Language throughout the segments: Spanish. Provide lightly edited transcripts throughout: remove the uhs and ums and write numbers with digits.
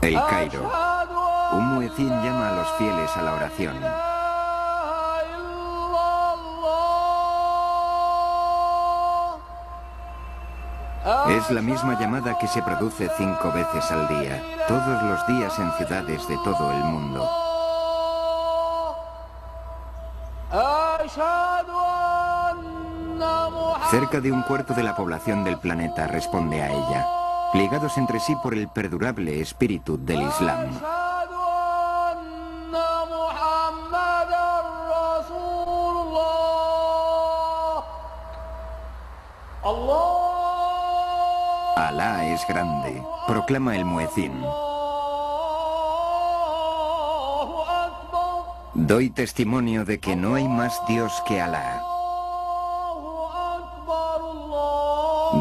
El Cairo. Un muecín llama a los fieles a la oración. Es la misma llamada que se produce 5 veces al día, todos los días en ciudades de todo el mundo. Cerca de un cuarto de la población del planeta responde a ella, ligados entre sí por el perdurable espíritu del Islam. Alá es grande, proclama el muecín. Doy testimonio de que no hay más Dios que Alá.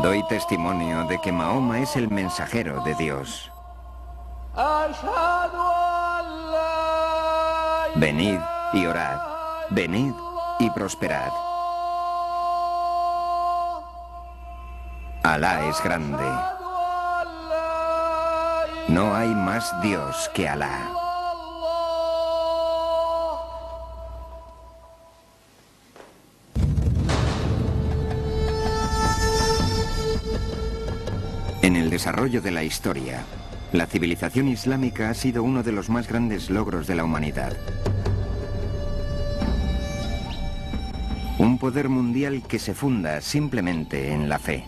Doy testimonio de que Mahoma es el mensajero de Dios. Venid y orad, venid y prosperad. Alá es grande. No hay más Dios que Alá. En el desarrollo de la historia, la civilización islámica ha sido uno de los más grandes logros de la humanidad. Un poder mundial que se funda simplemente en la fe.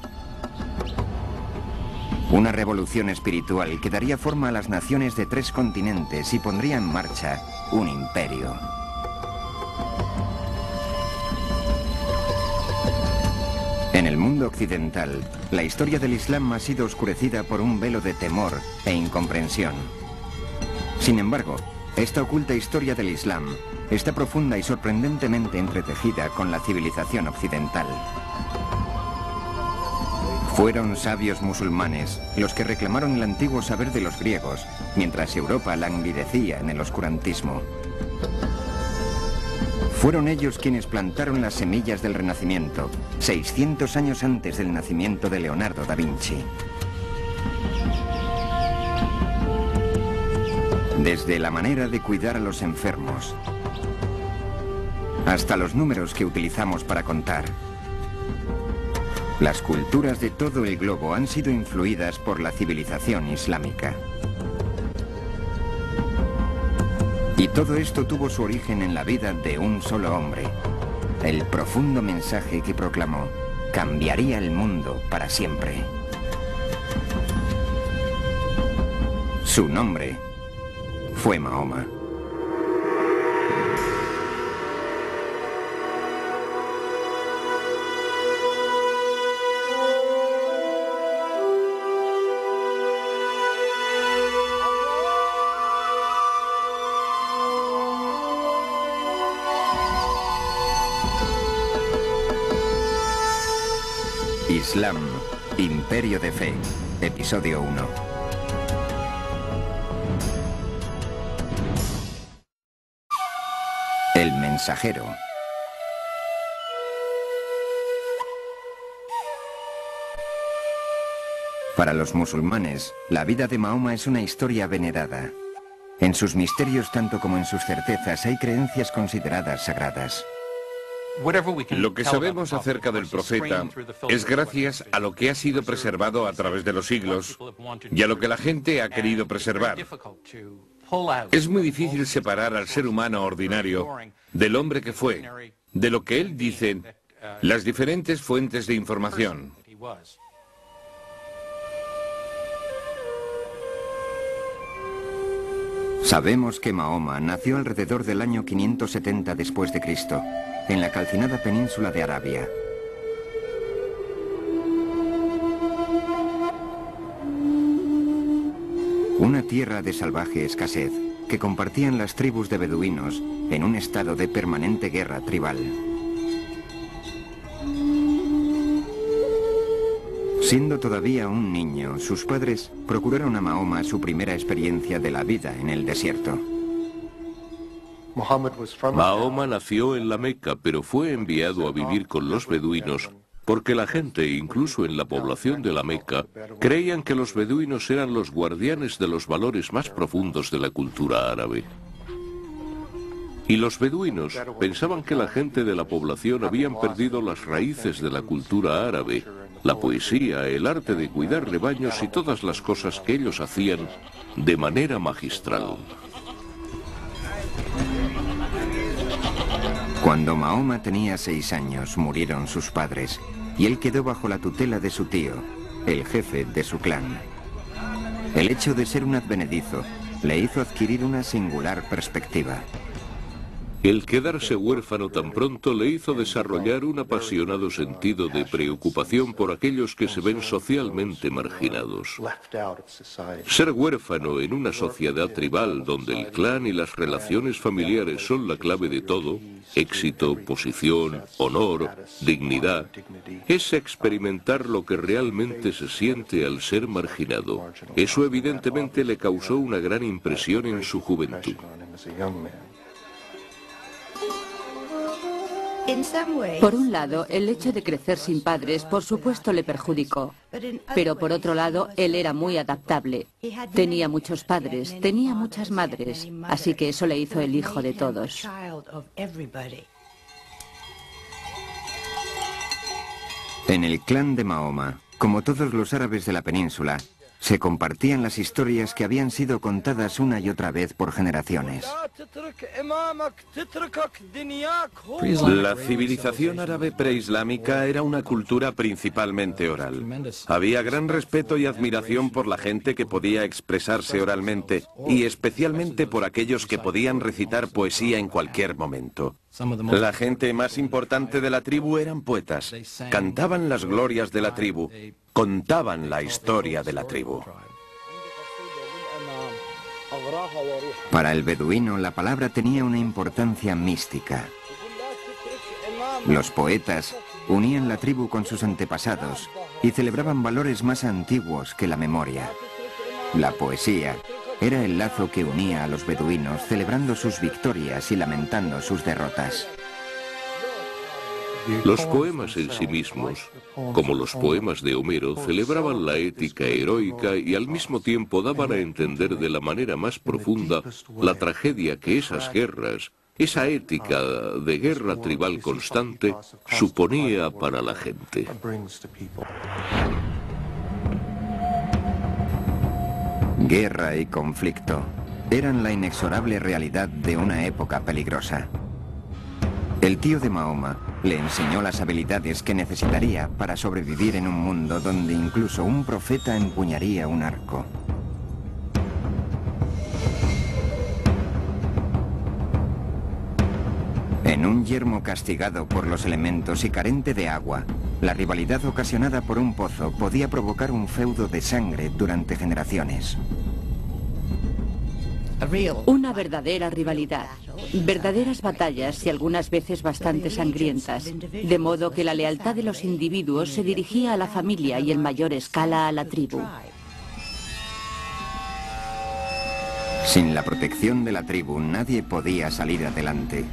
Una revolución espiritual que daría forma a las naciones de 3 continentes y pondría en marcha un imperio. En el mundo occidental, la historia del Islam ha sido oscurecida por un velo de temor e incomprensión. Sin embargo, esta oculta historia del Islam está profunda y sorprendentemente entretejida con la civilización occidental. Fueron sabios musulmanes los que reclamaron el antiguo saber de los griegos, mientras Europa languidecía en el oscurantismo. Fueron ellos quienes plantaron las semillas del Renacimiento, 600 años antes del nacimiento de Leonardo da Vinci. Desde la manera de cuidar a los enfermos, hasta los números que utilizamos para contar, las culturas de todo el globo han sido influidas por la civilización islámica. Y todo esto tuvo su origen en la vida de un solo hombre. El profundo mensaje que proclamó cambiaría el mundo para siempre. Su nombre fue Mahoma. Islam, Imperio de Fe, Episodio 1. El mensajero. Para los musulmanes, la vida de Mahoma es una historia venerada. En sus misterios, tanto como en sus certezas, hay creencias consideradas sagradas. Lo que sabemos acerca del profeta es gracias a lo que ha sido preservado a través de los siglos y a lo que la gente ha querido preservar. Es muy difícil separar al ser humano ordinario del hombre que fue, de lo que él dice, las diferentes fuentes de información. Sabemos que Mahoma nació alrededor del año 570 después de Cristo, en la calcinada península de Arabia. Una tierra de salvaje escasez que compartían las tribus de beduinos en un estado de permanente guerra tribal. Siendo todavía un niño, sus padres procuraron a Mahoma su primera experiencia de la vida en el desierto. Mahoma nació en la Meca, pero fue enviado a vivir con los beduinos porque la gente, incluso en la población de la Meca, creían que los beduinos eran los guardianes de los valores más profundos de la cultura árabe. Y los beduinos pensaban que la gente de la población habían perdido las raíces de la cultura árabe, la poesía, el arte de cuidar rebaños y todas las cosas que ellos hacían de manera magistral. Cuando Mahoma tenía 6 años, murieron sus padres, y él quedó bajo la tutela de su tío, el jefe de su clan. El hecho de ser un advenedizo le hizo adquirir una singular perspectiva. El quedarse huérfano tan pronto le hizo desarrollar un apasionado sentido de preocupación por aquellos que se ven socialmente marginados. Ser huérfano en una sociedad tribal donde el clan y las relaciones familiares son la clave de todo, éxito, posición, honor, dignidad, es experimentar lo que realmente se siente al ser marginado. Eso evidentemente le causó una gran impresión en su juventud. Por un lado, el hecho de crecer sin padres, por supuesto, le perjudicó. Pero por otro lado, él era muy adaptable. Tenía muchos padres, tenía muchas madres, así que eso le hizo el hijo de todos. En el clan de Mahoma, como todos los árabes de la península, se compartían las historias que habían sido contadas una y otra vez por generaciones. La civilización árabe preislámica era una cultura principalmente oral. Había gran respeto y admiración por la gente que podía expresarse oralmente, y especialmente por aquellos que podían recitar poesía en cualquier momento. La gente más importante de la tribu eran poetas. Cantaban las glorias de la tribu, contaban la historia de la tribu. Para el beduino, la palabra tenía una importancia mística. Los poetas unían la tribu con sus antepasados y celebraban valores más antiguos que la memoria. La poesía era el lazo que unía a los beduinos, celebrando sus victorias y lamentando sus derrotas. Los poemas en sí mismos, como los poemas de Homero, celebraban la ética heroica y al mismo tiempo daban a entender de la manera más profunda la tragedia que esas guerras, esa ética de guerra tribal constante, suponía para la gente. Guerra y conflicto eran la inexorable realidad de una época peligrosa. El tío de Mahoma le enseñó las habilidades que necesitaría para sobrevivir en un mundo donde incluso un profeta empuñaría un arco. En un yermo castigado por los elementos y carente de agua, la rivalidad ocasionada por un pozo podía provocar un feudo de sangre durante generaciones. Una verdadera rivalidad, verdaderas batallas y algunas veces bastante sangrientas, de modo que la lealtad de los individuos se dirigía a la familia y en mayor escala a la tribu. Sin la protección de la tribu, nadie podía salir adelante.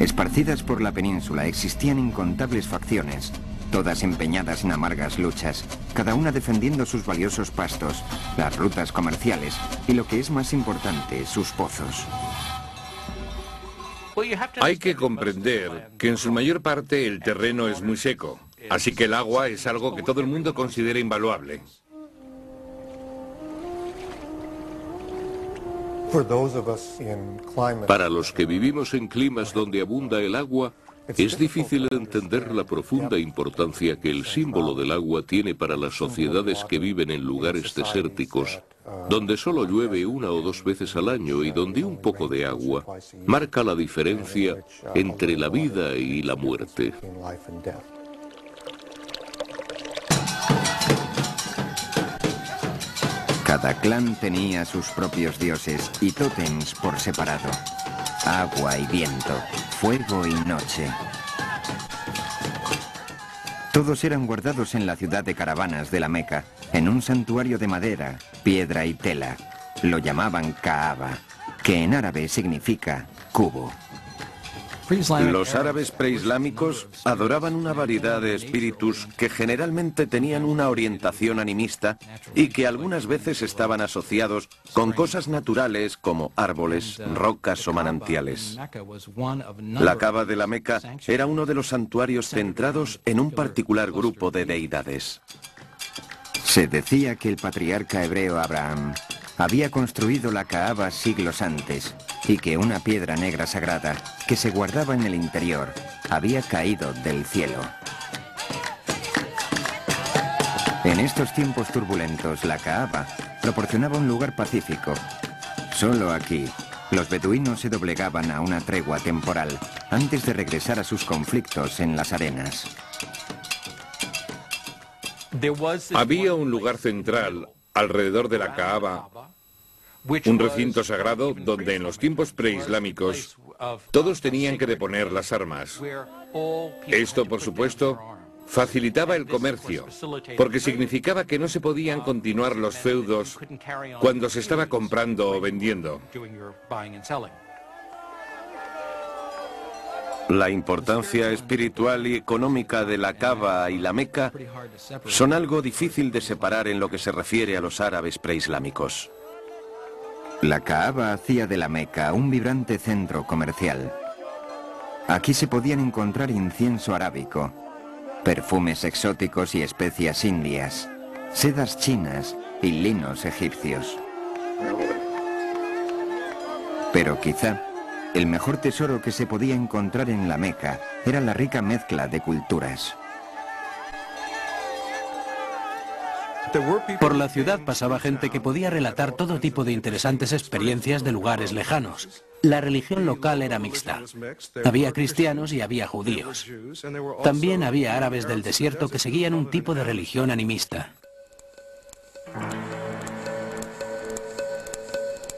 Esparcidas por la península existían incontables facciones, todas empeñadas en amargas luchas, cada una defendiendo sus valiosos pastos, las rutas comerciales y, lo que es más importante, sus pozos. Hay que comprender que en su mayor parte el terreno es muy seco, así que el agua es algo que todo el mundo considera invaluable. Para los que vivimos en climas donde abunda el agua, es difícil entender la profunda importancia que el símbolo del agua tiene para las sociedades que viven en lugares desérticos, donde solo llueve 1 o 2 veces al año y donde un poco de agua marca la diferencia entre la vida y la muerte. Cada clan tenía sus propios dioses y tótems por separado. Agua y viento, fuego y noche. Todos eran guardados en la ciudad de caravanas de la Meca, en un santuario de madera, piedra y tela. Lo llamaban Kaaba, que en árabe significa cubo. Los árabes preislámicos adoraban una variedad de espíritus que generalmente tenían una orientación animista y que algunas veces estaban asociados con cosas naturales como árboles, rocas o manantiales. La Kaaba de la Meca era uno de los santuarios centrados en un particular grupo de deidades. Se decía que el patriarca hebreo Abraham había construido la Kaaba siglos antes y que una piedra negra sagrada que se guardaba en el interior había caído del cielo. En estos tiempos turbulentos, la Kaaba proporcionaba un lugar pacífico. Solo aquí, los beduinos se doblegaban a una tregua temporal antes de regresar a sus conflictos en las arenas. Había un lugar central alrededor de la Kaaba, un recinto sagrado donde en los tiempos preislámicos todos tenían que deponer las armas. Esto, por supuesto, facilitaba el comercio, porque significaba que no se podían continuar los feudos cuando se estaba comprando o vendiendo. La importancia espiritual y económica de la Kaaba y la Meca son algo difícil de separar en lo que se refiere a los árabes preislámicos. La Kaaba hacía de la Meca un vibrante centro comercial. Aquí se podían encontrar incienso arábico, perfumes exóticos y especias indias, sedas chinas y linos egipcios. Pero quizá el mejor tesoro que se podía encontrar en la Meca era la rica mezcla de culturas. Por la ciudad pasaba gente que podía relatar todo tipo de interesantes experiencias de lugares lejanos. La religión local era mixta. Había cristianos y había judíos. También había árabes del desierto que seguían un tipo de religión animista.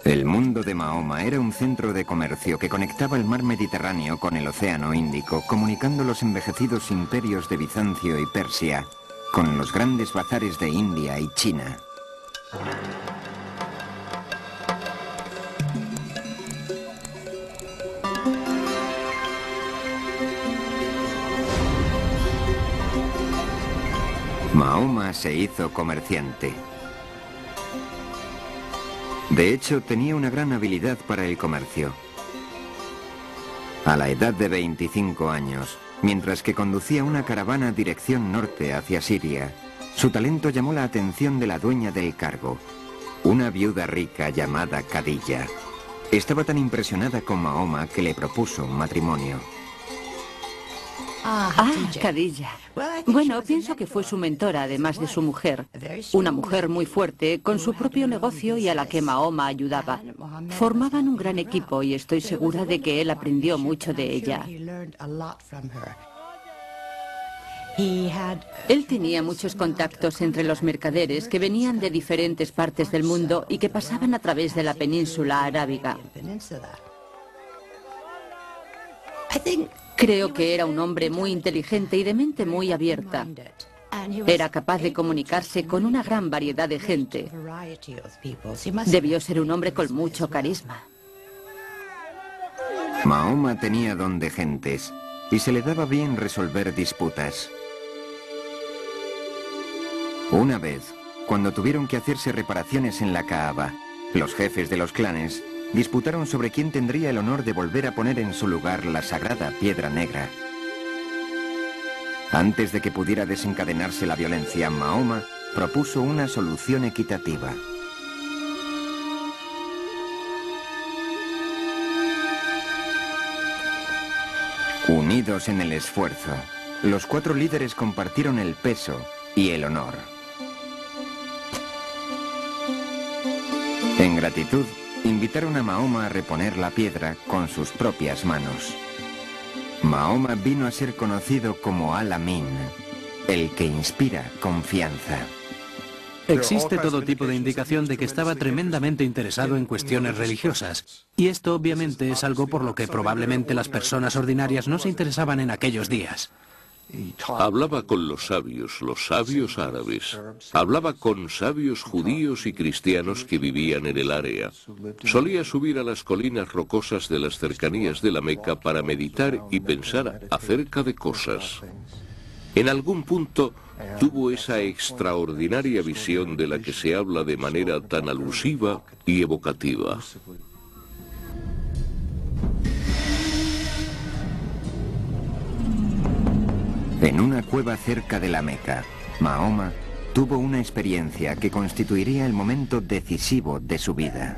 El mundo de Mahoma era un centro de comercio que conectaba el mar Mediterráneo con el Océano Índico, comunicando los envejecidos imperios de Bizancio y Persia con los grandes bazares de India y China. Mahoma se hizo comerciante. De hecho, tenía una gran habilidad para el comercio. A la edad de 25 años, mientras que conducía una caravana dirección norte hacia Siria, su talento llamó la atención de la dueña del cargo, una viuda rica llamada Khadija. Estaba tan impresionada con Mahoma que le propuso matrimonio. Khadija. Bueno, pienso que fue su mentora, además de su mujer. Una mujer muy fuerte, con su propio negocio y a la que Mahoma ayudaba. Formaban un gran equipo y estoy segura de que él aprendió mucho de ella. Él tenía muchos contactos entre los mercaderes que venían de diferentes partes del mundo y que pasaban a través de la península arábiga. Creo que era un hombre muy inteligente y de mente muy abierta. Era capaz de comunicarse con una gran variedad de gente. Debió ser un hombre con mucho carisma. Mahoma tenía don de gentes y se le daba bien resolver disputas. Una vez, cuando tuvieron que hacerse reparaciones en la Kaaba, los jefes de los clanes disputaron sobre quién tendría el honor de volver a poner en su lugar la sagrada piedra negra. Antes de que pudiera desencadenarse la violencia, Mahoma propuso una solución equitativa. Unidos en el esfuerzo, los 4 líderes compartieron el peso y el honor. En gratitud, invitaron a Mahoma a reponer la piedra con sus propias manos. Mahoma vino a ser conocido como Al-Amin, el que inspira confianza. Existe todo tipo de indicación de que estaba tremendamente interesado en cuestiones religiosas. Y esto obviamente es algo por lo que probablemente las personas ordinarias no se interesaban en aquellos días. Hablaba con los sabios árabes. Hablaba con sabios judíos y cristianos que vivían en el área. Solía subir a las colinas rocosas de las cercanías de la Meca para meditar y pensar acerca de cosas. En algún punto tuvo esa extraordinaria visión de la que se habla de manera tan alusiva y evocativa. En una cueva cerca de la Meca, Mahoma tuvo una experiencia que constituiría el momento decisivo de su vida.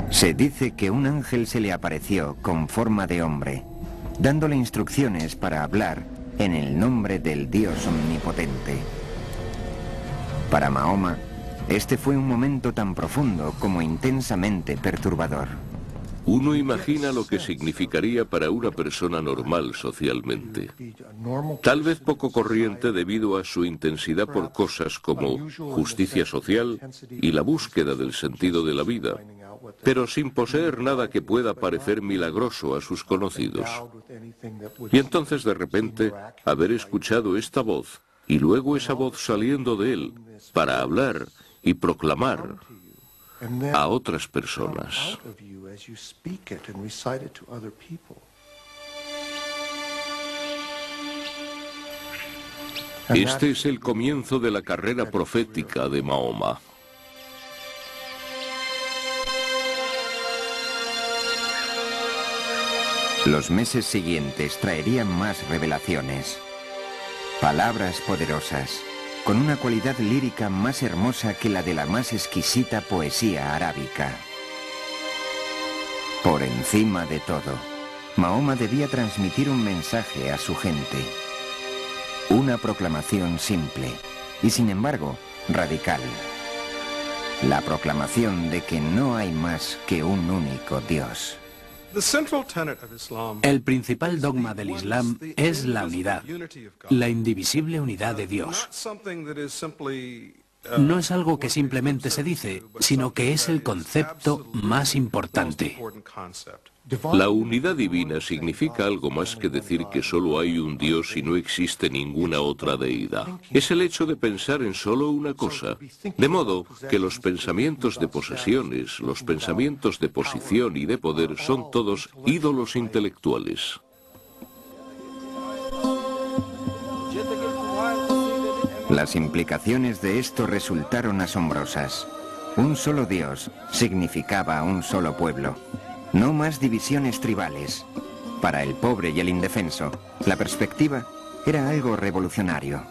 Se dice que un ángel se le apareció con forma de hombre, dándole instrucciones para hablar en el nombre del Dios omnipotente. Para Mahoma, este fue un momento tan profundo como intensamente perturbador. Uno imagina lo que significaría para una persona normal socialmente. Tal vez poco corriente debido a su intensidad por cosas como justicia social y la búsqueda del sentido de la vida, pero sin poseer nada que pueda parecer milagroso a sus conocidos. Y entonces de repente haber escuchado esta voz y luego esa voz saliendo de él para hablar y proclamar a otras personas. Este es el comienzo de la carrera profética de Mahoma. Los meses siguientes traerían más revelaciones, palabras poderosas, con una cualidad lírica más hermosa que la de la más exquisita poesía arábica. Por encima de todo, Mahoma debía transmitir un mensaje a su gente. Una proclamación simple y, sin embargo, radical. La proclamación de que no hay más que un único Dios. El principal dogma del Islam es la unidad, la indivisible unidad de Dios. No es algo que simplemente se dice, sino que es el concepto más importante. La unidad divina significa algo más que decir que solo hay un Dios y no existe ninguna otra deidad. Es el hecho de pensar en solo una cosa. De modo que los pensamientos de posesiones, los pensamientos de posición y de poder son todos ídolos intelectuales. Las implicaciones de esto resultaron asombrosas. Un solo Dios significaba un solo pueblo. No más divisiones tribales. Para el pobre y el indefenso, la perspectiva era algo revolucionario.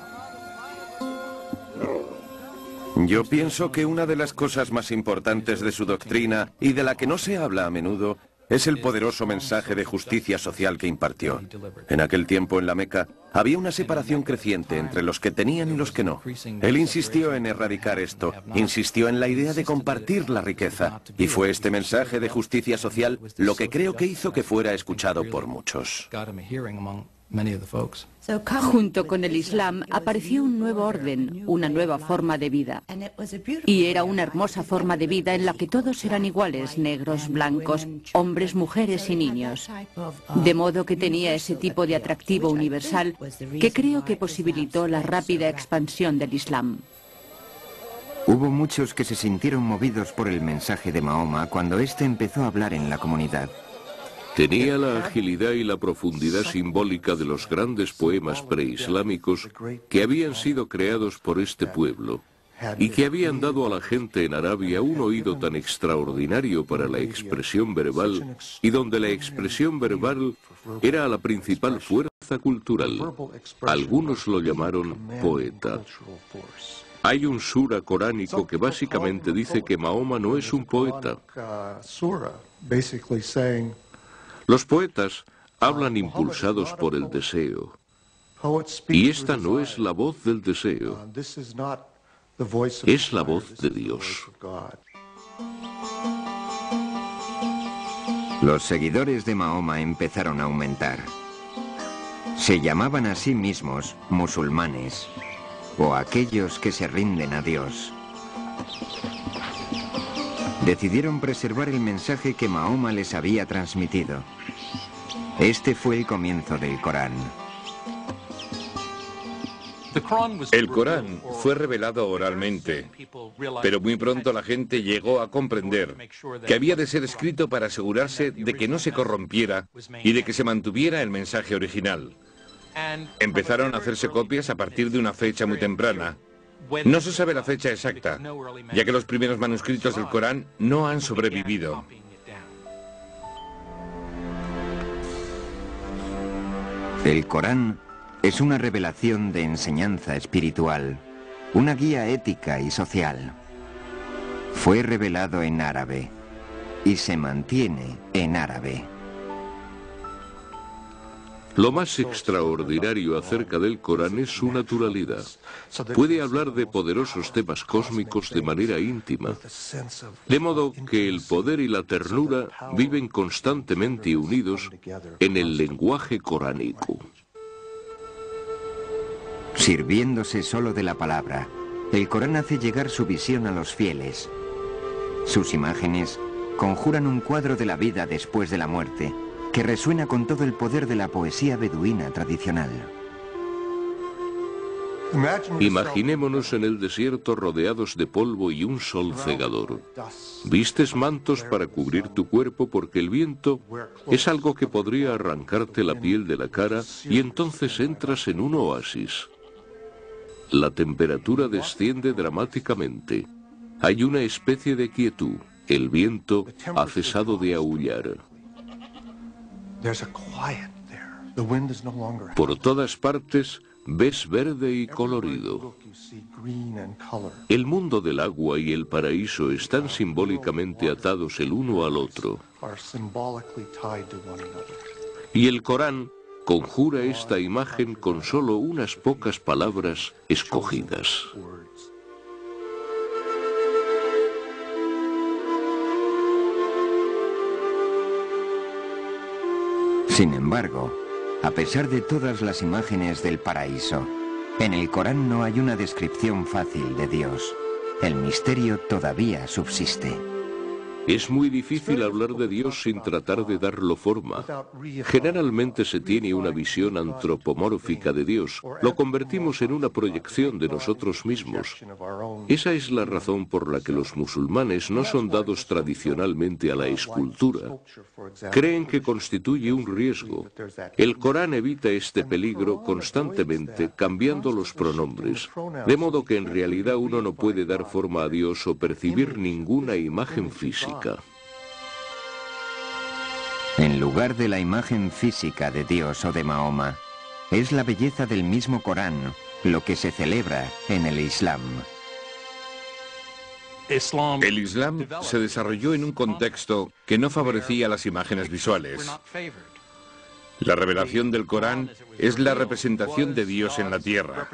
Yo pienso que una de las cosas más importantes de su doctrina, y de la que no se habla a menudo, es el poderoso mensaje de justicia social que impartió. En aquel tiempo en la Meca había una separación creciente entre los que tenían y los que no. Él insistió en erradicar esto, insistió en la idea de compartir la riqueza, y fue este mensaje de justicia social lo que creo que hizo que fuera escuchado por muchos. Junto con el Islam apareció un nuevo orden, una nueva forma de vida. Y era una hermosa forma de vida en la que todos eran iguales, negros, blancos, hombres, mujeres y niños. De modo que tenía ese tipo de atractivo universal que creo que posibilitó la rápida expansión del Islam. Hubo muchos que se sintieron movidos por el mensaje de Mahoma cuando éste empezó a hablar en la comunidad. Tenía la agilidad y la profundidad simbólica de los grandes poemas preislámicos que habían sido creados por este pueblo y que habían dado a la gente en Arabia un oído tan extraordinario para la expresión verbal y donde la expresión verbal era la principal fuerza cultural. Algunos lo llamaron poeta. Hay un sura coránico que básicamente dice que Mahoma no es un poeta. Los poetas hablan impulsados por el deseo, y esta no es la voz del deseo, es la voz de Dios. Los seguidores de Mahoma empezaron a aumentar. Se llamaban a sí mismos musulmanes, o aquellos que se rinden a Dios. Decidieron preservar el mensaje que Mahoma les había transmitido. Este fue el comienzo del Corán. El Corán fue revelado oralmente, pero muy pronto la gente llegó a comprender que había de ser escrito para asegurarse de que no se corrompiera y de que se mantuviera el mensaje original. Empezaron a hacerse copias a partir de una fecha muy temprana. No se sabe la fecha exacta, ya que los primeros manuscritos del Corán no han sobrevivido. El Corán es una revelación de enseñanza espiritual, una guía ética y social. Fue revelado en árabe y se mantiene en árabe. Lo más extraordinario acerca del Corán es su naturalidad. Puede hablar de poderosos temas cósmicos de manera íntima, de modo que el poder y la ternura viven constantemente unidos en el lenguaje coránico. Sirviéndose solo de la palabra, el Corán hace llegar su visión a los fieles. Sus imágenes conjuran un cuadro de la vida después de la muerte, que resuena con todo el poder de la poesía beduina tradicional. Imaginémonos en el desierto rodeados de polvo y un sol cegador. Vistes mantos para cubrir tu cuerpo porque el viento es algo que podría arrancarte la piel de la cara y entonces entras en un oasis. La temperatura desciende dramáticamente. Hay una especie de quietud. El viento ha cesado de aullar. Por todas partes ves verde y colorido. El mundo del agua y el paraíso están simbólicamente atados el uno al otro. Y el Corán conjura esta imagen con solo unas pocas palabras escogidas. Sin embargo, a pesar de todas las imágenes del paraíso, en el Corán no hay una descripción fácil de Dios. El misterio todavía subsiste. Es muy difícil hablar de Dios sin tratar de darlo forma. Generalmente se tiene una visión antropomórfica de Dios. Lo convertimos en una proyección de nosotros mismos. Esa es la razón por la que los musulmanes no son dados tradicionalmente a la escultura. Creen que constituye un riesgo. El Corán evita este peligro constantemente cambiando los pronombres, de modo que en realidad uno no puede dar forma a Dios o percibir ninguna imagen física. En lugar de la imagen física de Dios o de Mahoma, es la belleza del mismo Corán lo que se celebra en el Islam. El Islam se desarrolló en un contexto que no favorecía las imágenes visuales. La revelación del Corán es la representación de Dios en la tierra.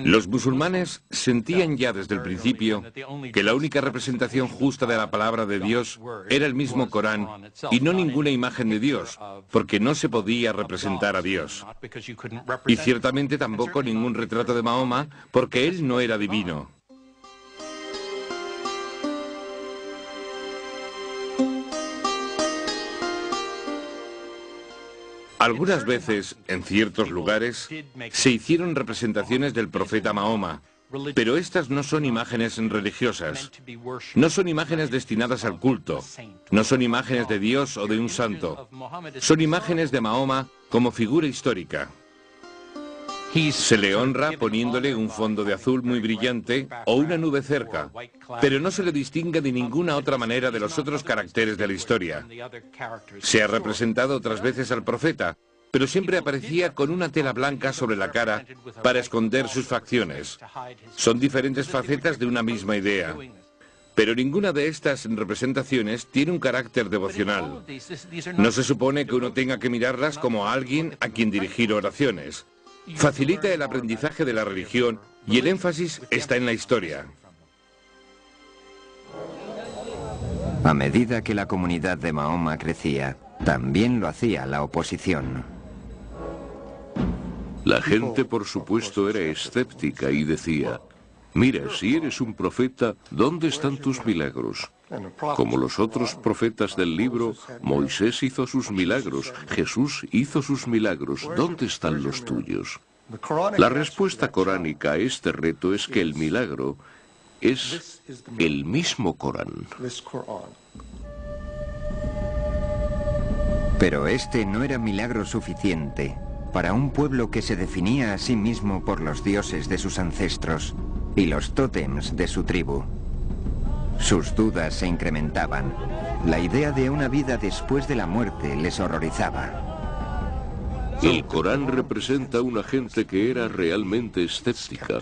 Los musulmanes sentían ya desde el principio que la única representación justa de la palabra de Dios era el mismo Corán y no ninguna imagen de Dios, porque no se podía representar a Dios. Y ciertamente tampoco ningún retrato de Mahoma, porque él no era divino. Algunas veces, en ciertos lugares, se hicieron representaciones del profeta Mahoma, pero estas no son imágenes religiosas, no son imágenes destinadas al culto, no son imágenes de Dios o de un santo, son imágenes de Mahoma como figura histórica. Se le honra poniéndole un fondo de azul muy brillante o una nube cerca, pero no se le distingue de ninguna otra manera de los otros caracteres de la historia. Se ha representado otras veces al profeta, pero siempre aparecía con una tela blanca sobre la cara para esconder sus facciones. Son diferentes facetas de una misma idea. Pero ninguna de estas representaciones tiene un carácter devocional. No se supone que uno tenga que mirarlas como a alguien a quien dirigir oraciones. Facilita el aprendizaje de la religión y el énfasis está en la historia. A medida que la comunidad de Mahoma crecía, también lo hacía la oposición. La gente, por supuesto, era escéptica y decía: mira, si eres un profeta, ¿dónde están tus milagros? Como los otros profetas del libro, Moisés hizo sus milagros, Jesús hizo sus milagros. ¿Dónde están los tuyos? La respuesta coránica a este reto es que el milagro es el mismo Corán. Pero este no era milagro suficiente para un pueblo que se definía a sí mismo por los dioses de sus ancestros y los tótems de su tribu. Sus dudas se incrementaban. La idea de una vida después de la muerte les horrorizaba. El Corán representa a una gente que era realmente escéptica.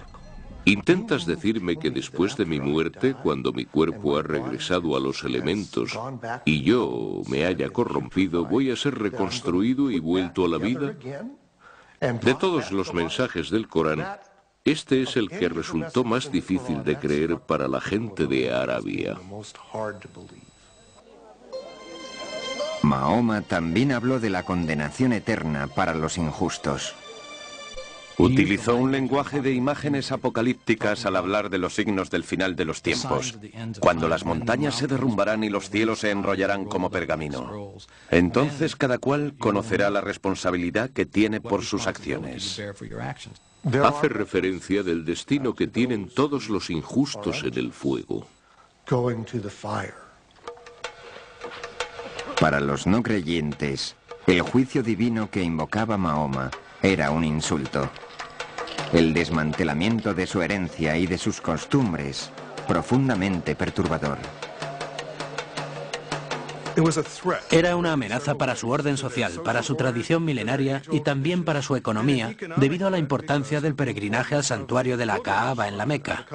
¿Intentas decirme que después de mi muerte, cuando mi cuerpo ha regresado a los elementos y yo me haya corrompido, voy a ser reconstruido y vuelto a la vida? De todos los mensajes del Corán, este es el que resultó más difícil de creer para la gente de Arabia. Mahoma también habló de la condenación eterna para los injustos. Utilizó un lenguaje de imágenes apocalípticas al hablar de los signos del final de los tiempos, cuando las montañas se derrumbarán y los cielos se enrollarán como pergamino. Entonces cada cual conocerá la responsabilidad que tiene por sus acciones. Hace referencia del destino que tienen todos los injustos en el fuego. Para los no creyentes, el juicio divino que invocaba Mahoma era un insulto. El desmantelamiento de su herencia y de sus costumbres, profundamente perturbador. Era una amenaza para su orden social, para su tradición milenaria y también para su economía, debido a la importancia del peregrinaje al santuario de la Kaaba en la Meca.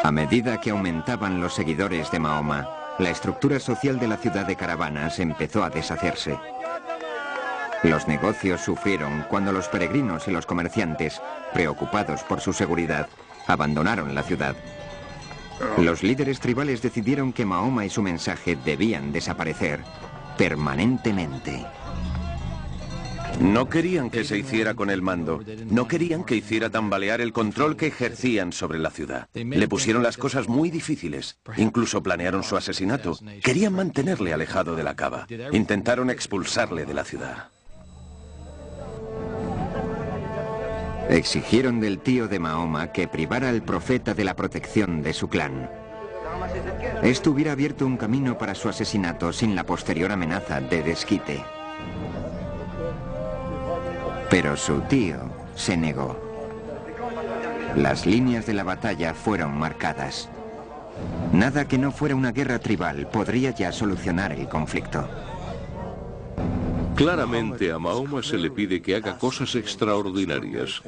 A medida que aumentaban los seguidores de Mahoma, la estructura social de la ciudad de caravanas empezó a deshacerse. Los negocios sufrieron cuando los peregrinos y los comerciantes, preocupados por su seguridad, abandonaron la ciudad. Los líderes tribales decidieron que Mahoma y su mensaje debían desaparecer permanentemente. No querían que se hiciera con el mando. No querían que hiciera tambalear el control que ejercían sobre la ciudad. Le pusieron las cosas muy difíciles. Incluso planearon su asesinato. Querían mantenerle alejado de la Kaaba. Intentaron expulsarle de la ciudad. Exigieron del tío de Mahoma que privara al profeta de la protección de su clan. Esto hubiera abierto un camino para su asesinato sin la posterior amenaza de desquite. Pero su tío se negó. Las líneas de la batalla fueron marcadas. Nada que no fuera una guerra tribal podría ya solucionar el conflicto. Claramente a Mahoma se le pide que haga cosas extraordinarias.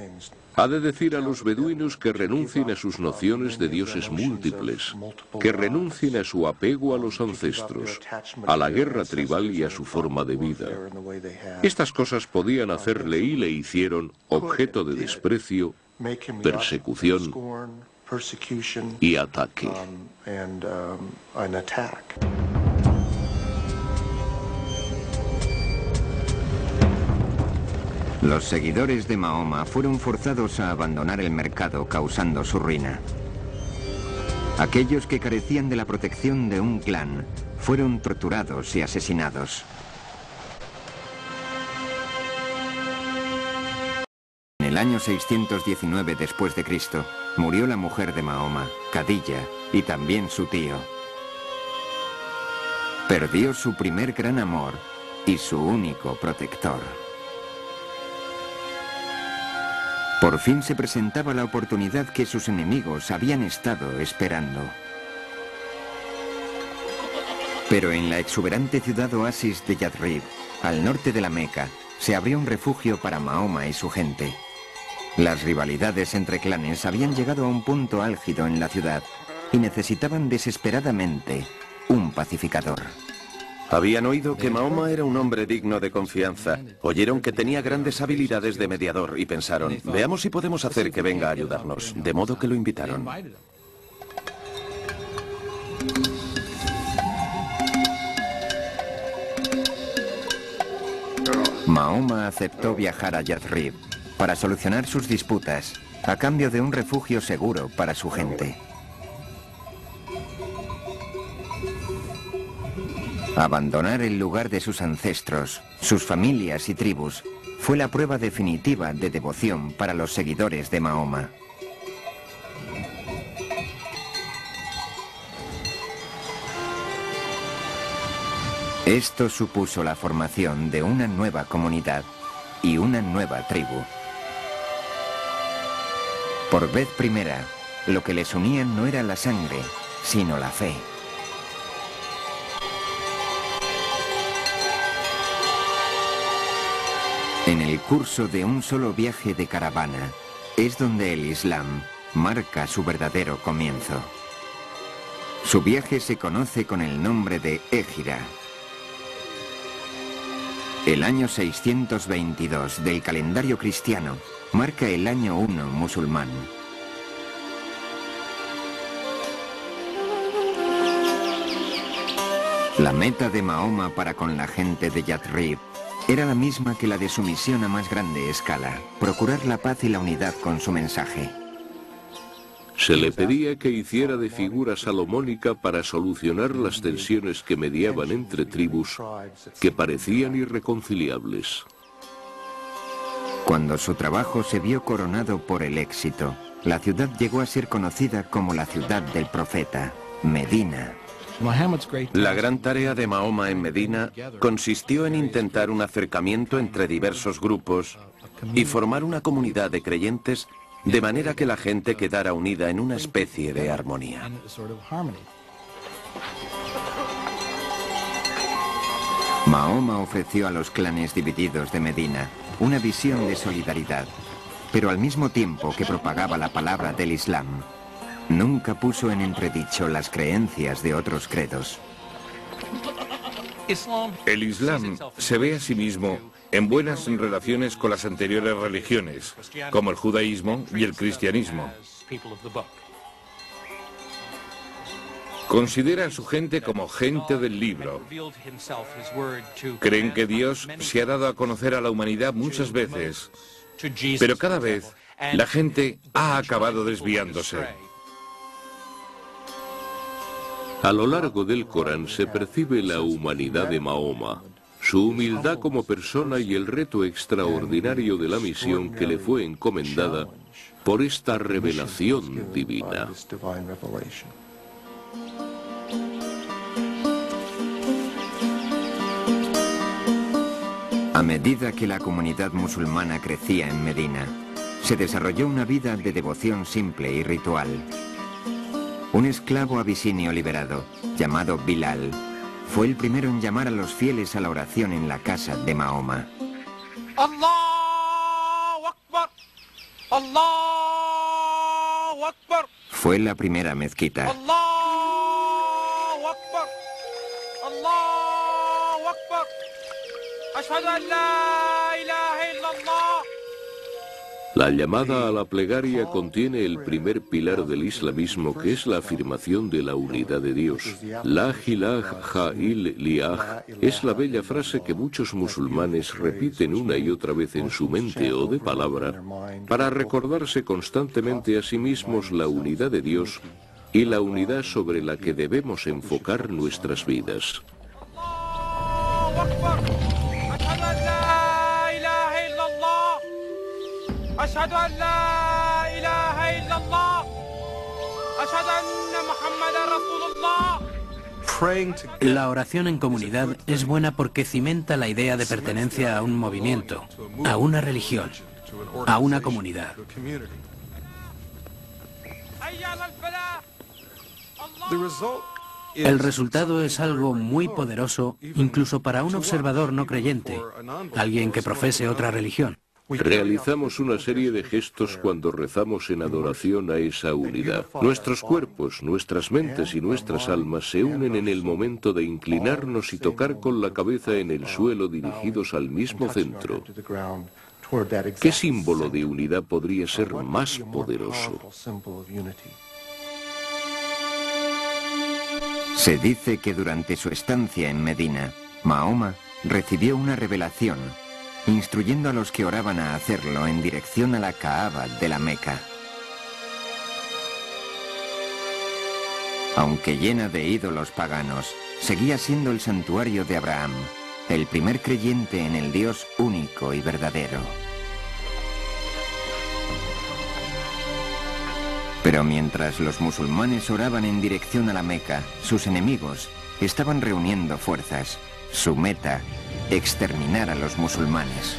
Ha de decir a los beduinos que renuncien a sus nociones de dioses múltiples, que renuncien a su apego a los ancestros, a la guerra tribal y a su forma de vida. Estas cosas podían hacerle y le hicieron objeto de desprecio, persecución y ataque. Los seguidores de Mahoma fueron forzados a abandonar el mercado, causando su ruina. Aquellos que carecían de la protección de un clan fueron torturados y asesinados. En el año 619 después de Cristo, murió la mujer de Mahoma, Khadija, y también su tío. Perdió su primer gran amor y su único protector. Por fin se presentaba la oportunidad que sus enemigos habían estado esperando. Pero en la exuberante ciudad oasis de Yathrib, al norte de la Meca, se abrió un refugio para Mahoma y su gente. Las rivalidades entre clanes habían llegado a un punto álgido en la ciudad y necesitaban desesperadamente un pacificador. Habían oído que Mahoma era un hombre digno de confianza. Oyeron que tenía grandes habilidades de mediador y pensaron, veamos si podemos hacer que venga a ayudarnos. De modo que lo invitaron. Mahoma aceptó viajar a Yathrib para solucionar sus disputas a cambio de un refugio seguro para su gente. Abandonar el lugar de sus ancestros, sus familias y tribus, fue la prueba definitiva de devoción para los seguidores de Mahoma. Esto supuso la formación de una nueva comunidad y una nueva tribu. Por vez primera, lo que les unía no era la sangre, sino la fe. En el curso de un solo viaje de caravana, es donde el Islam marca su verdadero comienzo. Su viaje se conoce con el nombre de Égira. El año 622 del calendario cristiano marca el año 1 musulmán. La meta de Mahoma para con la gente de Yathrib era la misma que la de su misión a más grande escala, procurar la paz y la unidad con su mensaje. Se le pedía que hiciera de figura salomónica para solucionar las tensiones que mediaban entre tribus que parecían irreconciliables. Cuando su trabajo se vio coronado por el éxito, la ciudad llegó a ser conocida como la ciudad del profeta, Medina. La gran tarea de Mahoma en Medina consistió en intentar un acercamiento entre diversos grupos y formar una comunidad de creyentes de manera que la gente quedara unida en una especie de armonía. Mahoma ofreció a los clanes divididos de Medina una visión de solidaridad, pero al mismo tiempo que propagaba la palabra del Islam, nunca puso en entredicho las creencias de otros credos. El Islam se ve a sí mismo en buenas relaciones con las anteriores religiones, como el judaísmo y el cristianismo. Considera a su gente como gente del libro. Creen que Dios se ha dado a conocer a la humanidad muchas veces, pero cada vez la gente ha acabado desviándose. A lo largo del Corán se percibe la humanidad de Mahoma, su humildad como persona y el reto extraordinario de la misión que le fue encomendada por esta revelación divina. A medida que la comunidad musulmana crecía en Medina, se desarrolló una vida de devoción simple y ritual. Un esclavo abisinio liberado, llamado Bilal, fue el primero en llamar a los fieles a la oración en la casa de Mahoma. ¡Allahu Akbar! ¡Allahu Akbar! Fue la primera mezquita. ¡Allahu Akbar! ¡Allahu Akbar! ¡Ashhadu an la ilaha illallah! La llamada a la plegaria contiene el primer pilar del islamismo, que es la afirmación de la unidad de Dios. La ilaha illallah es la bella frase que muchos musulmanes repiten una y otra vez en su mente o de palabra para recordarse constantemente a sí mismos la unidad de Dios y la unidad sobre la que debemos enfocar nuestras vidas. أشهد أن لا إله إلا الله أشهد أن محمدا رسول الله. La oración en comunidad es buena porque cimenta la idea de pertenencia a un movimiento, a una religión, a una comunidad. El resultado es algo muy poderoso, incluso para un observador no creyente, alguien que profese otra religión. Realizamos una serie de gestos cuando rezamos en adoración a esa unidad. Nuestros cuerpos, nuestras mentes y nuestras almas se unen en el momento de inclinarnos y tocar con la cabeza en el suelo dirigidos al mismo centro. ¿Qué símbolo de unidad podría ser más poderoso? Se dice que durante su estancia en Medina, Mahoma recibió una revelación instruyendo a los que oraban a hacerlo en dirección a la Kaaba de la Meca. Aunque llena de ídolos paganos, seguía siendo el santuario de Abraham, el primer creyente en el Dios único y verdadero. Pero mientras los musulmanes oraban en dirección a la Meca, sus enemigos estaban reuniendo fuerzas. Su meta, exterminar a los musulmanes.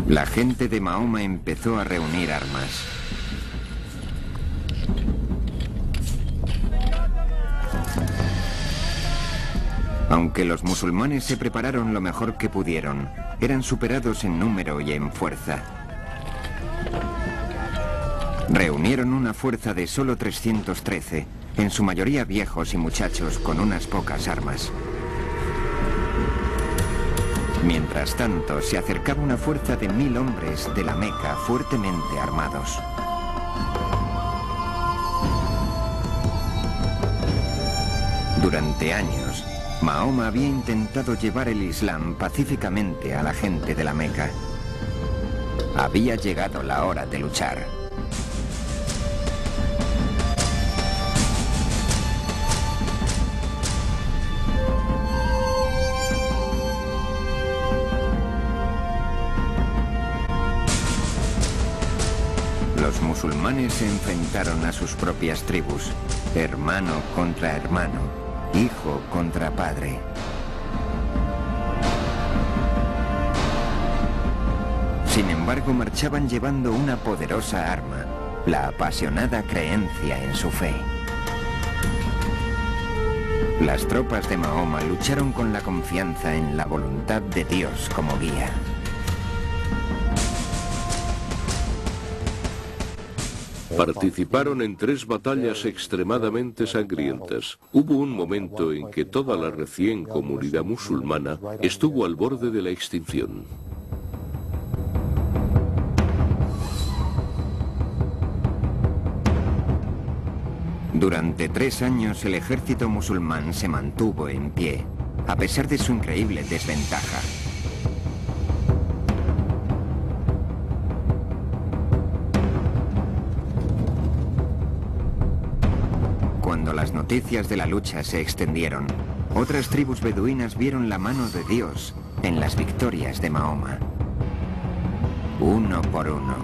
La gente de Mahoma empezó a reunir armas. Aunque los musulmanes se prepararon lo mejor que pudieron, eran superados en número y en fuerza. Reunieron una fuerza de solo 313, en su mayoría viejos y muchachos con unas pocas armas. Mientras tanto, se acercaba una fuerza de 1000 hombres de la Meca fuertemente armados. Durante años, Mahoma había intentado llevar el Islam pacíficamente a la gente de la Meca. Había llegado la hora de luchar. Los musulmanes se enfrentaron a sus propias tribus, hermano contra hermano, hijo contra padre. Sin embargo, marchaban llevando una poderosa arma, la apasionada creencia en su fe. Las tropas de Mahoma lucharon con la confianza en la voluntad de Dios como guía. Participaron en 3 batallas extremadamente sangrientas. Hubo un momento en que toda la recién comunidad musulmana estuvo al borde de la extinción. Durante 3 años el ejército musulmán se mantuvo en pie, a pesar de su increíble desventaja. Cuando las noticias de la lucha se extendieron, otras tribus beduinas vieron la mano de Dios en las victorias de Mahoma. Uno por uno,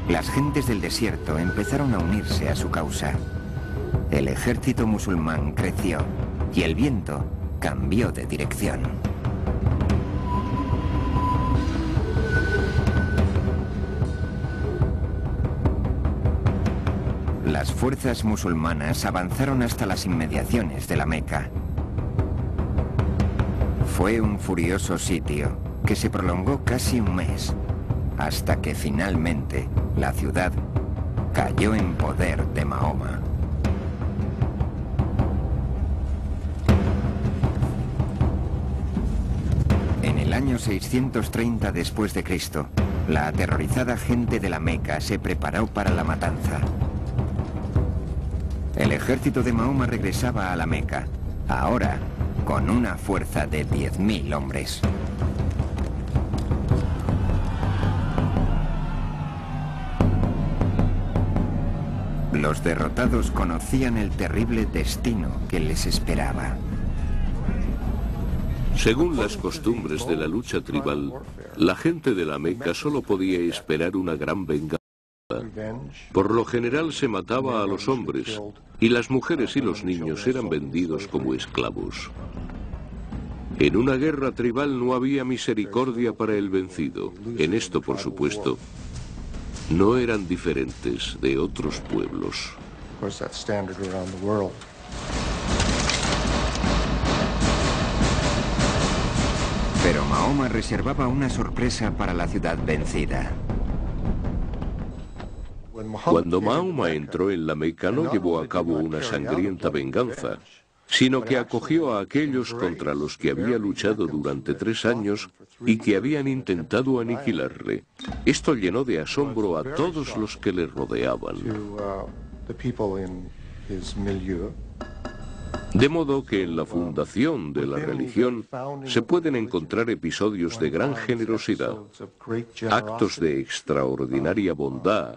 las gentes del desierto empezaron a unirse a su causa. El ejército musulmán creció y el viento cambió de dirección. Las fuerzas musulmanas avanzaron hasta las inmediaciones de la Meca. Fue un furioso sitio que se prolongó casi un mes, hasta que finalmente la ciudad cayó en poder de Mahoma. En el año 630 después de Cristo, la aterrorizada gente de la Meca se preparó para la matanza. El ejército de Mahoma regresaba a la Meca, ahora con una fuerza de 10.000 hombres. Los derrotados conocían el terrible destino que les esperaba. Según las costumbres de la lucha tribal, la gente de la Meca solo podía esperar una gran venganza. Por lo general se mataba a los hombres y las mujeres y los niños eran vendidos como esclavos. En una guerra tribal no había misericordia para el vencido. En esto, por supuesto, no eran diferentes de otros pueblos. Pero Mahoma reservaba una sorpresa para la ciudad vencida. Cuando Mahoma entró en la Meca no llevó a cabo una sangrienta venganza, sino que acogió a aquellos contra los que había luchado durante 3 años y que habían intentado aniquilarle. Esto llenó de asombro a todos los que le rodeaban. De modo que en la fundación de la religión se pueden encontrar episodios de gran generosidad, actos de extraordinaria bondad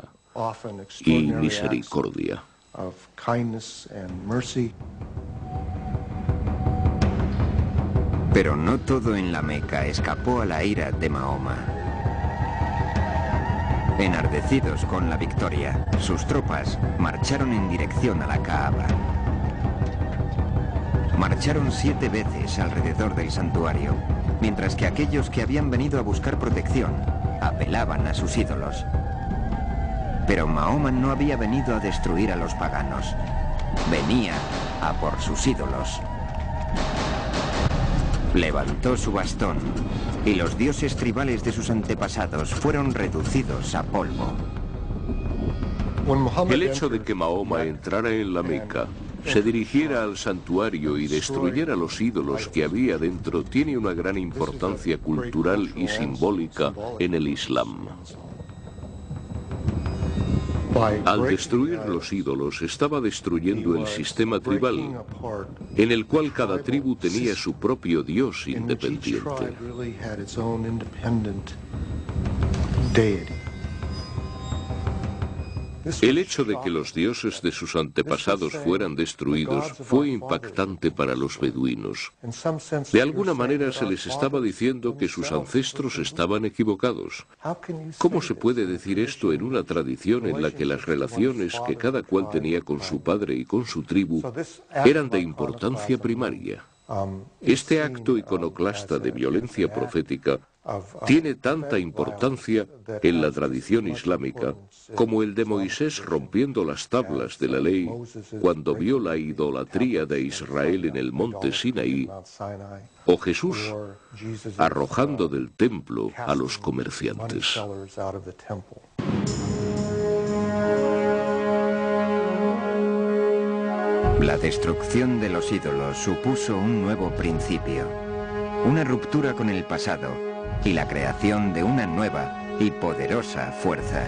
y misericordia. Pero no todo en la Meca escapó a la ira de Mahoma. Enardecidos con la victoria, sus tropas marcharon en dirección a la Kaaba. Marcharon 7 veces alrededor del santuario, mientras que aquellos que habían venido a buscar protección apelaban a sus ídolos. Pero Mahoma no había venido a destruir a los paganos. Venía a por sus ídolos. Levantó su bastón y los dioses tribales de sus antepasados fueron reducidos a polvo. El hecho de que Mahoma entrara en la Meca, se dirigiera al santuario y destruyera los ídolos que había dentro tiene una gran importancia cultural y simbólica en el Islam. Al destruir los ídolos, estaba destruyendo el sistema tribal, en el cual cada tribu tenía su propio dios independiente. El hecho de que los dioses de sus antepasados fueran destruidos fue impactante para los beduinos. De alguna manera se les estaba diciendo que sus ancestros estaban equivocados. ¿Cómo se puede decir esto en una tradición en la que las relaciones que cada cual tenía con su padre y con su tribu eran de importancia primaria? Este acto iconoclasta de violencia profética tiene tanta importancia en la tradición islámica como el de Moisés rompiendo las tablas de la ley cuando vio la idolatría de Israel en el monte Sinaí, o Jesús arrojando del templo a los comerciantes. La destrucción de los ídolos supuso un nuevo principio, una ruptura con el pasado y la creación de una nueva y poderosa fuerza.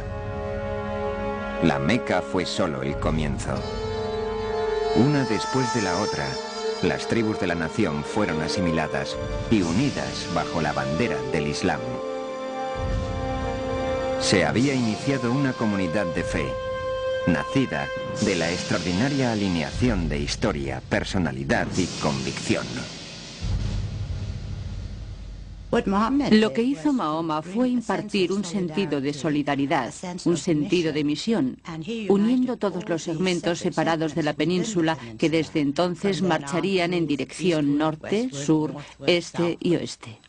La Meca fue solo el comienzo. Una después de la otra, las tribus de la nación fueron asimiladas y unidas bajo la bandera del Islam. Se había iniciado una comunidad de fe, nacida de la extraordinaria alineación de historia, personalidad y convicción. Lo que hizo Mahoma fue impartir un sentido de solidaridad, un sentido de misión, uniendo todos los segmentos separados de la península que desde entonces marcharían en dirección norte, sur, este y oeste.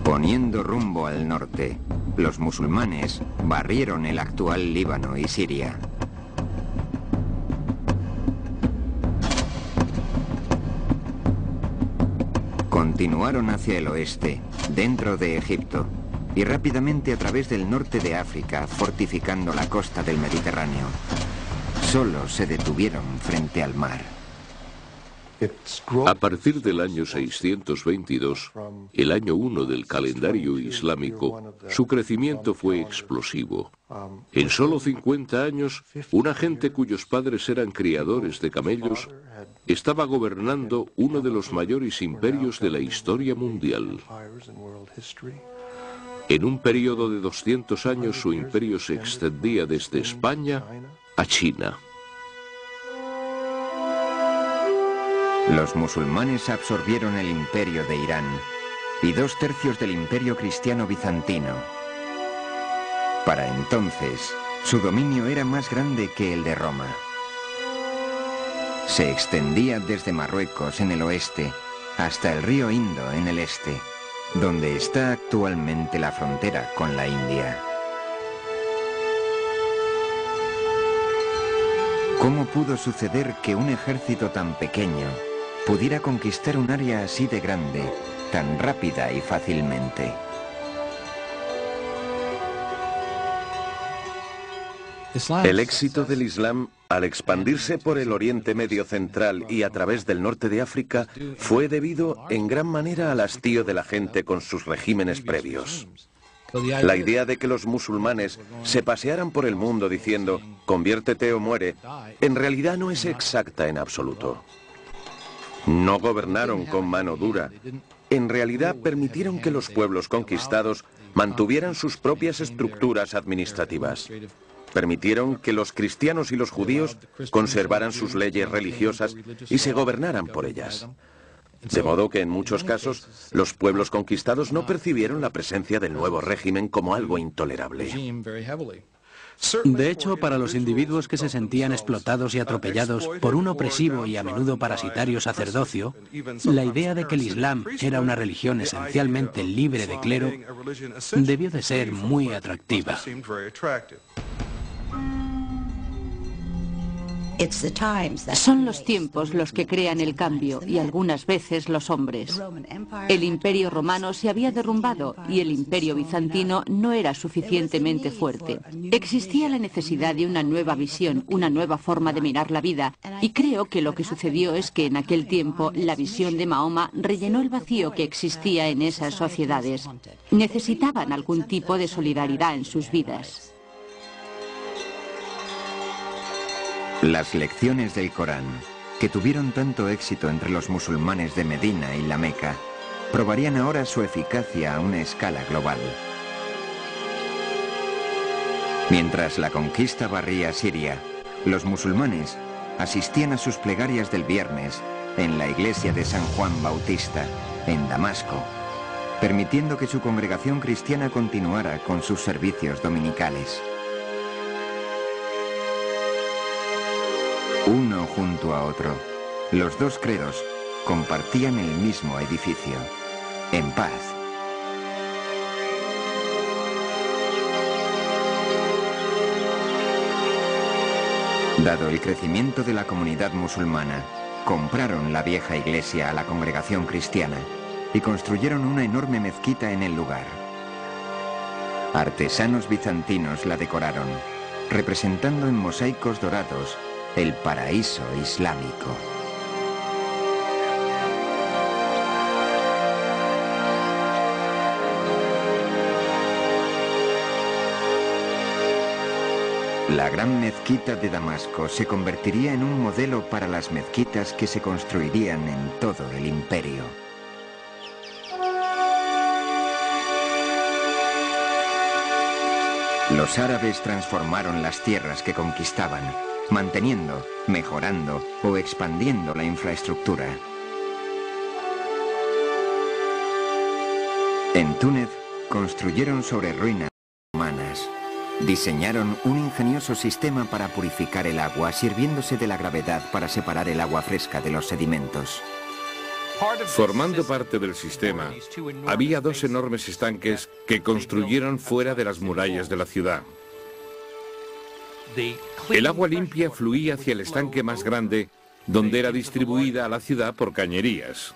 Poniendo rumbo al norte, los musulmanes barrieron el actual Líbano y Siria. Continuaron hacia el oeste, dentro de Egipto, y rápidamente a través del norte de África, fortificando la costa del Mediterráneo. Solo se detuvieron frente al mar. A partir del año 622, el año 1 del calendario islámico, su crecimiento fue explosivo. En solo 50 años, una gente cuyos padres eran criadores de camellos estaba gobernando uno de los mayores imperios de la historia mundial. En un periodo de 200 años, su imperio se extendía desde España a China. Los musulmanes absorbieron el imperio de Irán y 2/3 del imperio cristiano bizantino. Para entonces, su dominio era más grande que el de Roma. Se extendía desde Marruecos en el oeste hasta el río Indo en el este, donde está actualmente la frontera con la India. ¿Cómo pudo suceder que un ejército tan pequeño pudiera conquistar un área así de grande, tan rápida y fácilmente? El éxito del Islam, al expandirse por el Oriente Medio Central y a través del norte de África, fue debido en gran manera al hastío de la gente con sus regímenes previos. La idea de que los musulmanes se pasearan por el mundo diciendo «conviértete o muere», en realidad no es exacta en absoluto. No gobernaron con mano dura. En realidad permitieron que los pueblos conquistados mantuvieran sus propias estructuras administrativas. Permitieron que los cristianos y los judíos conservaran sus leyes religiosas y se gobernaran por ellas. De modo que en muchos casos los pueblos conquistados no percibieron la presencia del nuevo régimen como algo intolerable. De hecho, para los individuos que se sentían explotados y atropellados por un opresivo y a menudo parasitario sacerdocio, la idea de que el Islam era una religión esencialmente libre de clero debió de ser muy atractiva. Son los tiempos los que crean el cambio y algunas veces los hombres. El Imperio Romano se había derrumbado y el Imperio Bizantino no era suficientemente fuerte. Existía la necesidad de una nueva visión, una nueva forma de mirar la vida, y creo que lo que sucedió es que en aquel tiempo la visión de Mahoma rellenó el vacío que existía en esas sociedades. Necesitaban algún tipo de solidaridad en sus vidas. Las lecciones del Corán, que tuvieron tanto éxito entre los musulmanes de Medina y la Meca, probarían ahora su eficacia a una escala global. Mientras la conquista barría Siria, los musulmanes asistían a sus plegarias del viernes en la iglesia de San Juan Bautista, en Damasco, permitiendo que su congregación cristiana continuara con sus servicios dominicales. Uno junto a otro, los dos credos compartían el mismo edificio, en paz. Dado el crecimiento de la comunidad musulmana, compraron la vieja iglesia a la congregación cristiana y construyeron una enorme mezquita en el lugar. Artesanos bizantinos la decoraron, representando en mosaicos dorados el paraíso islámico. La gran mezquita de Damasco se convertiría en un modelo para las mezquitas que se construirían en todo el imperio. Los árabes transformaron las tierras que conquistaban, manteniendo, mejorando o expandiendo la infraestructura. En Túnez, construyeron sobre ruinas romanas. Diseñaron un ingenioso sistema para purificar el agua, sirviéndose de la gravedad para separar el agua fresca de los sedimentos. Formando parte del sistema, había dos enormes estanques que construyeron fuera de las murallas de la ciudad. El agua limpia fluía hacia el estanque más grande, donde era distribuida a la ciudad por cañerías.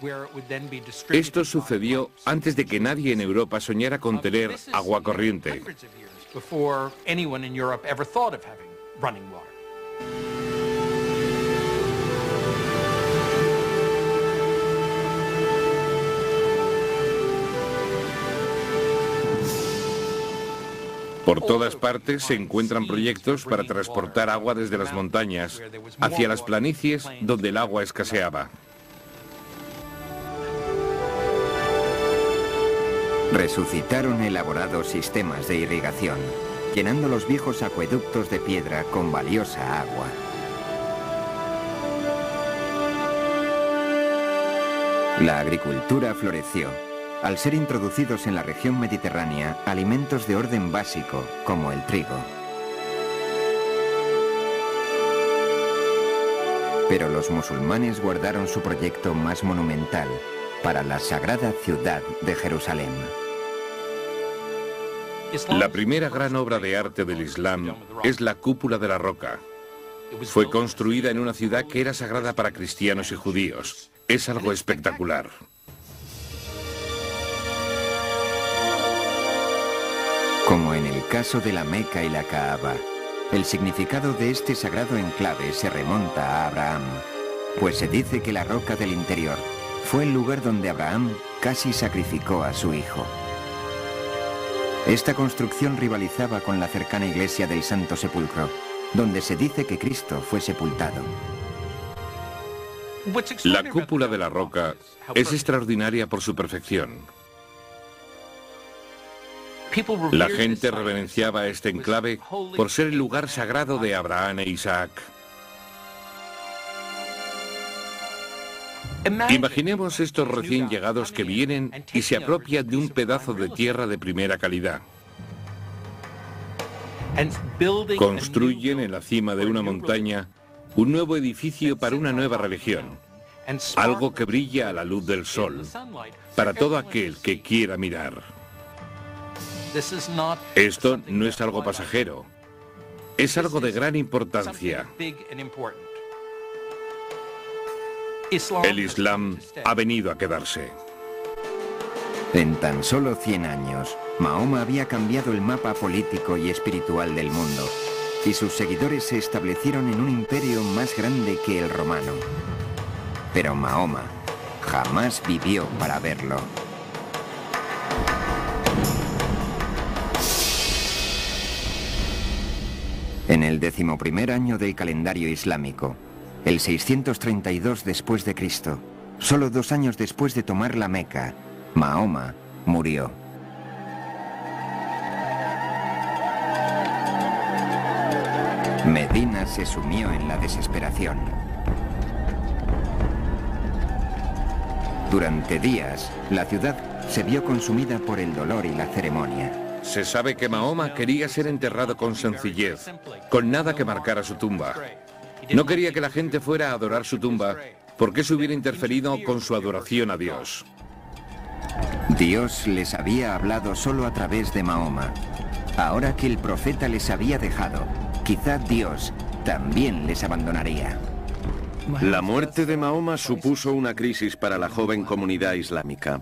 Esto sucedió antes de que nadie en Europa soñara con tener agua corriente. Por todas partes se encuentran proyectos para transportar agua desde las montañas hacia las planicies donde el agua escaseaba. Resucitaron elaborados sistemas de irrigación, llenando los viejos acueductos de piedra con valiosa agua. La agricultura floreció, al ser introducidos en la región mediterránea alimentos de orden básico, como el trigo. Pero los musulmanes guardaron su proyecto más monumental para la sagrada ciudad de Jerusalén. La primera gran obra de arte del Islam es la Cúpula de la Roca. Fue construida en una ciudad que era sagrada para cristianos y judíos. Es algo espectacular. Como en el caso de la Meca y la Kaaba, el significado de este sagrado enclave se remonta a Abraham, pues se dice que la roca del interior fue el lugar donde Abraham casi sacrificó a su hijo. Esta construcción rivalizaba con la cercana iglesia del Santo Sepulcro, donde se dice que Cristo fue sepultado. La cúpula de la roca es extraordinaria por su perfección. La gente reverenciaba este enclave por ser el lugar sagrado de Abraham e Isaac. Imaginemos estos recién llegados que vienen y se apropian de un pedazo de tierra de primera calidad. Construyen en la cima de una montaña un nuevo edificio para una nueva religión, algo que brilla a la luz del sol, para todo aquel que quiera mirar. Esto no es algo pasajero, es algo de gran importancia. El Islam ha venido a quedarse. En tan solo 100 años, Mahoma había cambiado el mapa político y espiritual del mundo, y sus seguidores se establecieron en un imperio más grande que el romano. Pero Mahoma jamás vivió para verlo. En el 11º año del calendario islámico, el 632 después de Cristo, solo 2 años después de tomar la Meca, Mahoma murió. Medina se sumió en la desesperación. Durante días, la ciudad se vio consumida por el dolor y la ceremonia. Se sabe que Mahoma quería ser enterrado con sencillez, con nada que marcara su tumba. No quería que la gente fuera a adorar su tumba, porque eso hubiera interferido con su adoración a Dios. Dios les había hablado solo a través de Mahoma. Ahora que el profeta les había dejado, quizá Dios también les abandonaría. La muerte de Mahoma supuso una crisis para la joven comunidad islámica.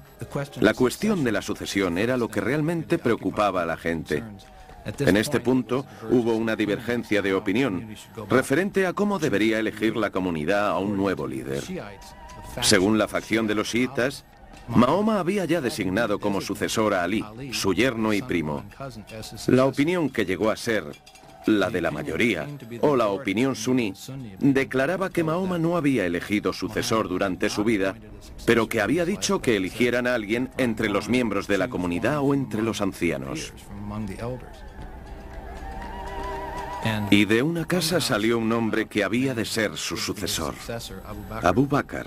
La cuestión de la sucesión era lo que realmente preocupaba a la gente. En este punto hubo una divergencia de opinión referente a cómo debería elegir la comunidad a un nuevo líder. Según la facción de los chiitas, Mahoma había ya designado como sucesor a Ali, su yerno y primo. La opinión que llegó a ser la de la mayoría, o la opinión suní, declaraba que Mahoma no había elegido sucesor durante su vida, pero que había dicho que eligieran a alguien entre los miembros de la comunidad o entre los ancianos. Y de una casa salió un hombre que había de ser su sucesor. Abu Bakr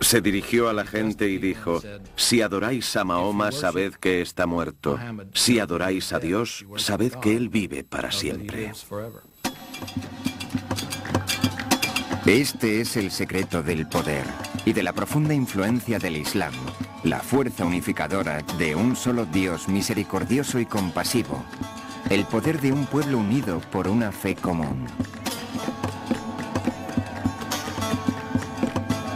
se dirigió a la gente y dijo: si adoráis a Mahoma, sabed que está muerto. Si adoráis a Dios, sabed que Él vive para siempre. Este es el secreto del poder y de la profunda influencia del Islam, la fuerza unificadora de un solo Dios misericordioso y compasivo, el poder de un pueblo unido por una fe común.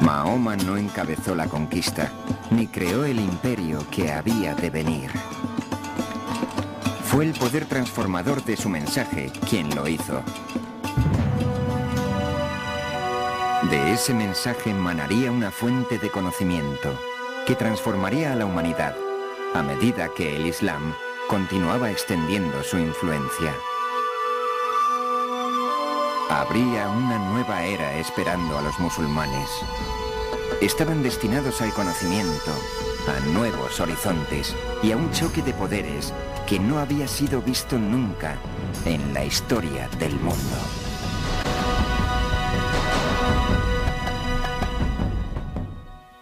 Mahoma no encabezó la conquista, ni creó el imperio que había de venir. Fue el poder transformador de su mensaje quien lo hizo. De ese mensaje emanaría una fuente de conocimiento que transformaría a la humanidad a medida que el Islam continuaba extendiendo su influencia. Habría una nueva era esperando a los musulmanes. Estaban destinados al conocimiento, a nuevos horizontes y a un choque de poderes que no había sido visto nunca en la historia del mundo.